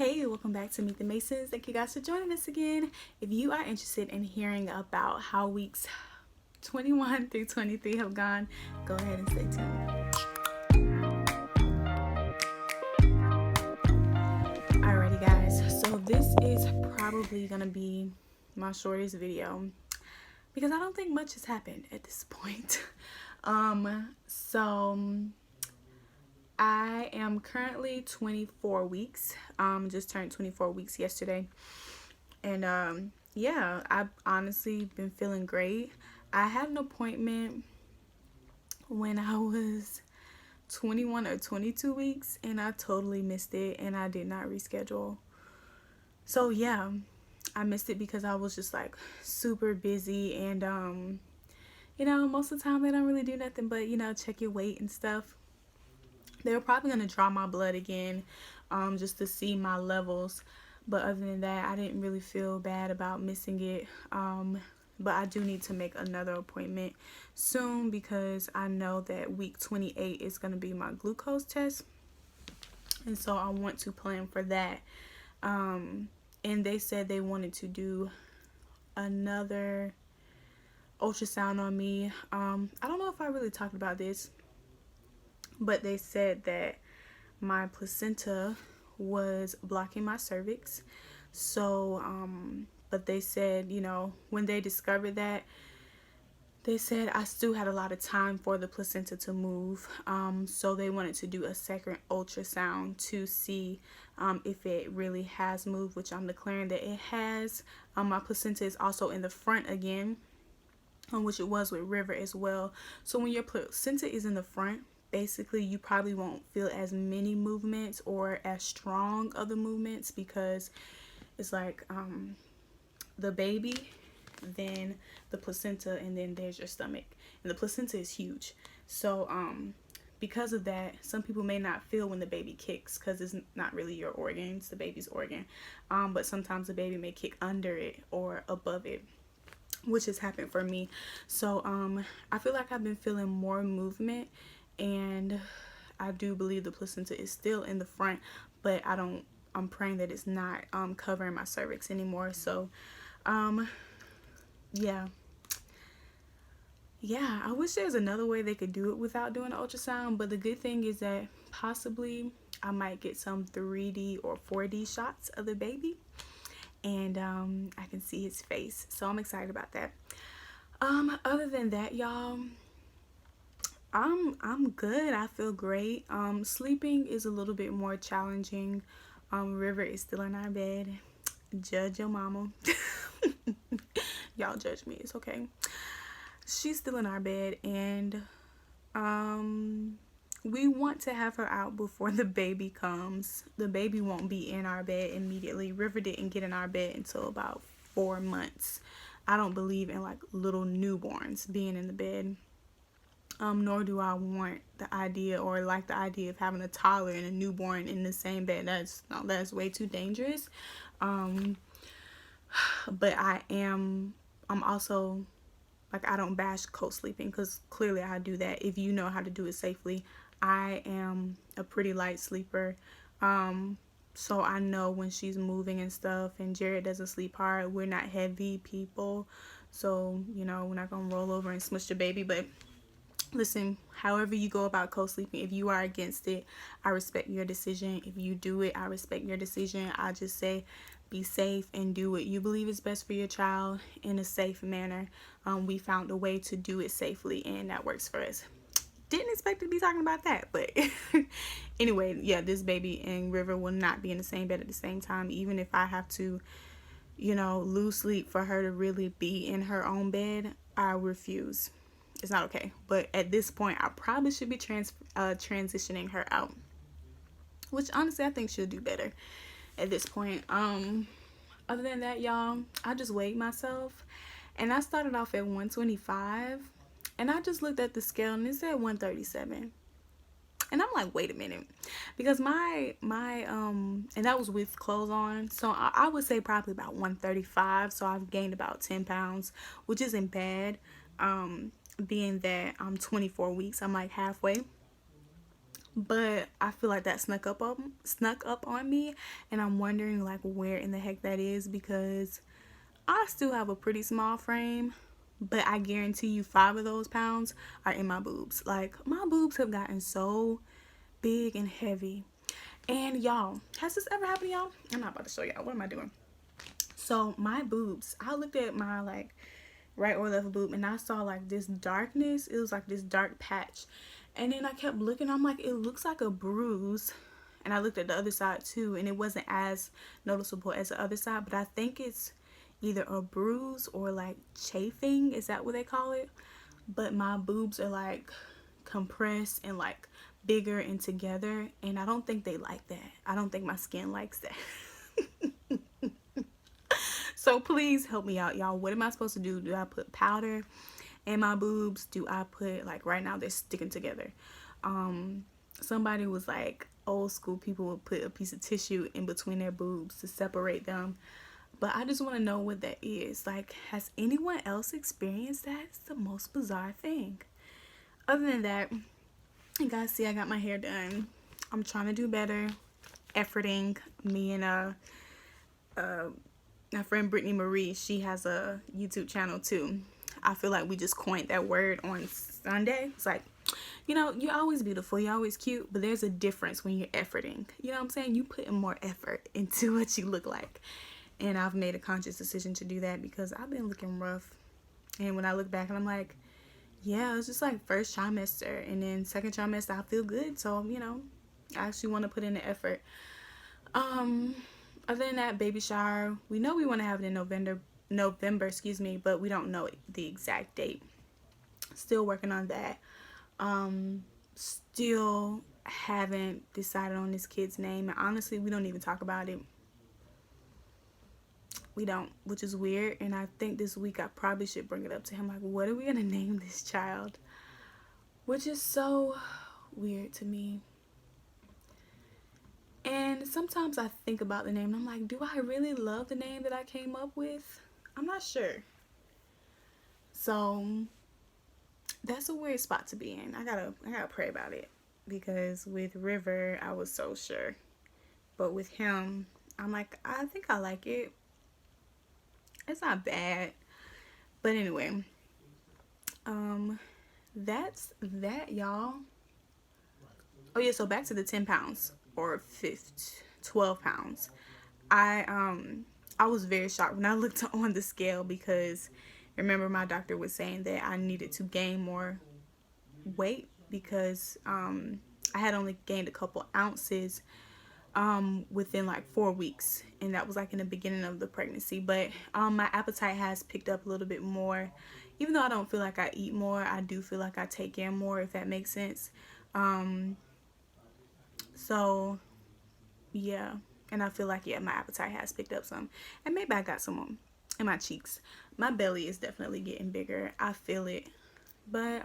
Hey, welcome back to Meet the Masons. Thank you guys for joining us again. If you are interested in hearing about how weeks 21 through 23 have gone, go ahead and stay tuned. Alrighty guys, so this is probably gonna be my shortest video because I don't think much has happened at this point. I am currently 24 weeks. Just turned 24 weeks yesterday. And yeah, I've honestly been feeling great. I had an appointment when I was 21 or 22 weeks and I totally missed it and I did not reschedule. So yeah, I missed it because I was just like super busy and you know, most of the time they don't really do nothing but, you know, check your weight and stuff. They were probably going to draw my blood again just to see my levels. But other than that, I didn't really feel bad about missing it. But I do need to make another appointment soon because I know that week 28 is going to be my glucose test. And so I want to plan for that. And they said they wanted to do another ultrasound on me. I don't know if I really talked about this, but they said that my placenta was blocking my cervix. So, but they said, you know, when they discovered that, they said I still had a lot of time for the placenta to move. So they wanted to do a second ultrasound to see if it really has moved, which I'm declaring that it has. My placenta is also in the front again, which it was with River as well. So when your placenta is in the front, basically you probably won't feel as many movements or as strong of the movements because it's like the baby, then the placenta, and then there's your stomach, and the placenta is huge. So because of that, some people may not feel when the baby kicks because it's not really your organ, it's the baby's organ. But sometimes the baby may kick under it or above it, which has happened for me. So I feel like I've been feeling more movement, and I do believe the placenta is still in the front, but I'm praying that it's not covering my cervix anymore. So yeah, I wish there's another way they could do it without doing an ultrasound, but the good thing is that possibly I might get some 3D or 4D shots of the baby, and I can see his face, so I'm excited about that. Other than that, y'all, I'm good. I feel great. Sleeping is a little bit more challenging. River is still in our bed. Judge your mama. Y'all judge me, it's okay. She's still in our bed, and we want to have her out before the baby comes. The baby won't be in our bed immediately. River didn't get in our bed until about 4 months. I don't believe in like little newborns being in the bed. Nor do I want the idea or like the idea of having a toddler and a newborn in the same bed. That's way too dangerous. But I'm also, like, I don't bash co-sleeping because clearly I do that if you know how to do it safely. I am a pretty light sleeper. So I know when she's moving and stuff, and Jared doesn't sleep hard. We're not heavy people. So, you know, we're not going to roll over and smush the baby. But listen, however you go about co-sleeping, if you are against it, I respect your decision. If you do it, I respect your decision. I just say be safe and do what you believe is best for your child in a safe manner. We found a way to do it safely, and that works for us. Didn't expect to be talking about that, but anyway, yeah, this baby and River will not be in the same bed at the same time. Even if I have to, you know, lose sleep for her to really be in her own bed, I refuse. It's not okay. But at this point, I probably should be transitioning her out, which honestly I think she'll do better at this point. Other than that, y'all, I just weighed myself, and I started off at 125, and I just looked at the scale and it said 137. And I'm like, wait a minute, because my and that was with clothes on, so I would say probably about 135. So I've gained about 10 pounds, which isn't bad. Being that I'm 24 weeks, I'm like halfway. but I feel like that snuck up on me, and I'm wondering like where in the heck that is, because I still have a pretty small frame, but I guarantee you 5 of those pounds are in my boobs. Like, my boobs have gotten so big and heavy. And y'all, has this ever happened to y'all? I'm not about to show y'all. What am I doing? So my boobs, I looked at my like right or left boob, and I saw like this darkness. It was like this dark patch, and then I kept looking. I'm like, it looks like a bruise. And I looked at the other side too, and it wasn't as noticeable as the other side, but I think it's either a bruise or like chafing. Is that what they call it? But my boobs are like compressed and like bigger and together, and I don't think they like that. I don't think my skin likes that. So please help me out, y'all. What am I supposed to do? Do I put powder in my boobs? Do I put, like, right now they're sticking together. Somebody was like, old school people would put a piece of tissue in between their boobs to separate them. But I just want to know what that is. Like, has anyone else experienced that? It's the most bizarre thing. Other than that, you guys see I got my hair done. I'm trying to do better. Efforting. Me and my friend Brittany Marie, she has a YouTube channel too. I feel like we just coined that word on Sunday. It's like, you know, you're always beautiful, you're always cute, but there's a difference when you're efforting. You know what I'm saying? You put in more effort into what you look like. And I've made a conscious decision to do that because I've been looking rough. And when I look back and I'm like, yeah, it was just like first trimester, and then second trimester I feel good. So, you know, I actually want to put in the effort. Other than that, baby shower, we know we want to have it in November, excuse me, but we don't know the exact date. Still working on that. Still haven't decided on this kid's name, and honestly, we don't even talk about it. We don't, which is weird. And I think this week I probably should bring it up to him, like, what are we gonna name this child? Which is so weird to me. And sometimes I think about the name and I'm like, do I really love the name that I came up with? I'm not sure. So that's a weird spot to be in. I gotta pray about it, because with River I was so sure, but with him I'm like, I think I like it. It's not bad. But anyway, that's that, y'all. Oh yeah, so back to the 10 pounds or 12 pounds. I was very shocked when I looked on the scale, because remember my doctor was saying that I needed to gain more weight because I had only gained a couple ounces within like 4 weeks, and that was like in the beginning of the pregnancy. But my appetite has picked up a little bit more. Even though I don't feel like I eat more, I do feel like I take in more, if that makes sense. So yeah, and I feel like, yeah, my appetite has picked up some, and maybe I got some in my cheeks. My belly is definitely getting bigger. I feel it. But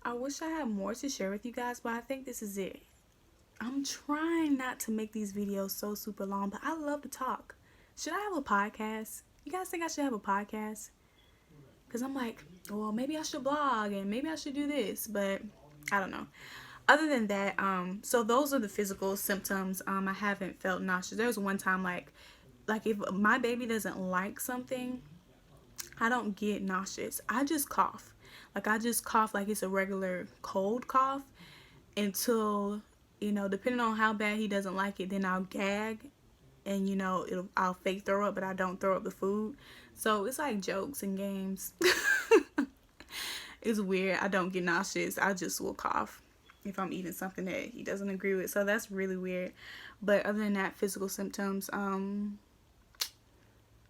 I wish I had more to share with you guys, but I think this is it. I'm trying not to make these videos so super long, but I love to talk. Should I have a podcast? You guys think I should have a podcast? Because I'm like, well, maybe I should blog and maybe I should do this, but I don't know. Other than that, so those are the physical symptoms. I haven't felt nauseous. There was one time like if my baby doesn't like something, I don't get nauseous. I just cough. Like, I just cough like it's a regular cold cough until, you know, depending on how bad he doesn't like it, then I'll gag, and, you know, I'll fake throw up, but I don't throw up the food. So it's like jokes and games. It's weird. I don't get nauseous. I just will cough if I'm eating something that he doesn't agree with. So that's really weird. But other than that, physical symptoms,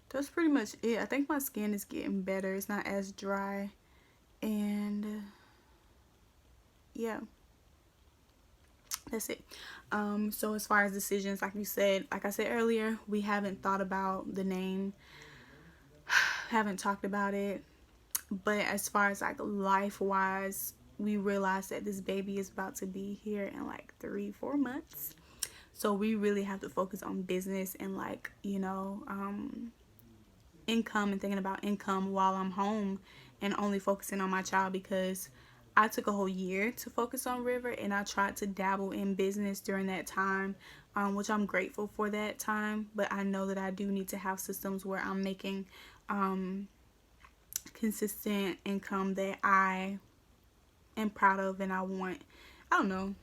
that's pretty much it. I think my skin is getting better. It's not as dry. And yeah, that's it. So as far as decisions, like I said earlier, we haven't thought about the name, haven't talked about it. But as far as like life wise, we realized that this baby is about to be here in like 3-4 months. So we really have to focus on business and, like, you know, income, and thinking about income while I'm home, and only focusing on my child, because I took a whole year to focus on River, and I tried to dabble in business during that time, which I'm grateful for that time. But I know that I do need to have systems where I'm making consistent income that I am proud of, and I want, I don't know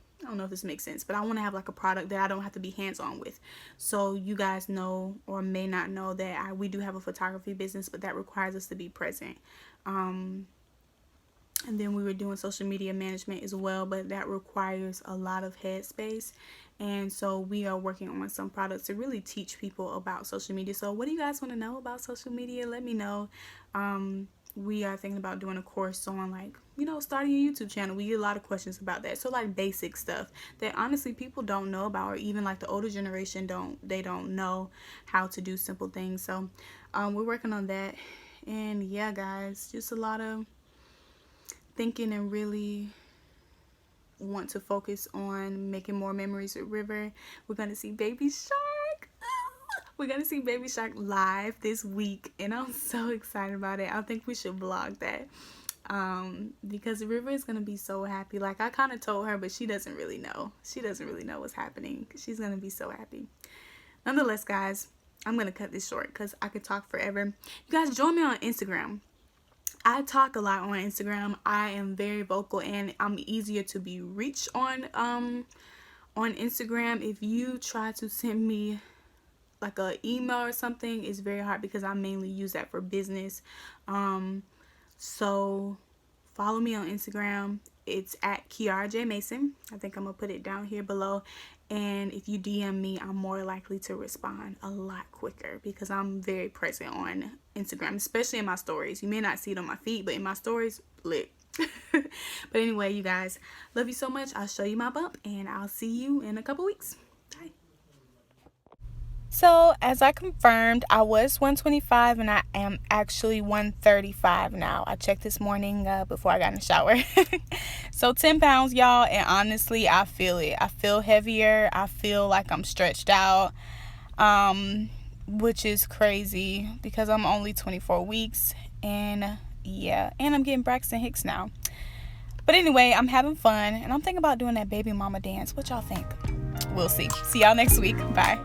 if this makes sense, but I want to have like a product that I don't have to be hands-on with. So you guys know or may not know that we do have a photography business, but that requires us to be present. And then we were doing social media management as well, but that requires a lot of headspace. And so we are working on some products to really teach people about social media. So what do you guys want to know about social media? Let me know. We are thinking about doing a course on, like, starting a YouTube channel. We get a lot of questions about that. So like basic stuff that honestly people don't know about, or even like the older generation don't know how to do simple things. So we're working on that. And yeah, guys, just a lot of thinking, and really want to focus on making more memories with River. We're going to see Baby Shark. We're going to see Baby Shark live this week, and I'm so excited about it. I think we should vlog that because River is going to be so happy. Like, I kind of told her, but she doesn't really know. She doesn't really know what's happening. She's going to be so happy. Nonetheless, guys, I'm going to cut this short because I could talk forever. You guys, join me on Instagram. I talk a lot on Instagram. I am very vocal, and I'm easier to be reached on Instagram. If you try to send me like an email or something, it's very hard because I mainly use that for business. So follow me on Instagram. It's at Kiara J Mason. I think I'm gonna put it down here below. And if you DM me, I'm more likely to respond a lot quicker because I'm very present on Instagram, especially in my stories. You may not see it on my feed, but in my stories, lit. But anyway, you guys, love you so much. I'll show you my bump, and I'll see you in a couple weeks. Bye. So, as I confirmed, I was 125 and I am actually 135 now. I checked this morning before I got in the shower. So 10 pounds, y'all, and honestly, I feel it. I feel heavier. I feel like I'm stretched out, which is crazy because I'm only 24 weeks, and yeah, and I'm getting Braxton Hicks now. But anyway, I'm having fun, and I'm thinking about doing that baby mama dance. What y'all think? We'll see. See y'all next week. Bye.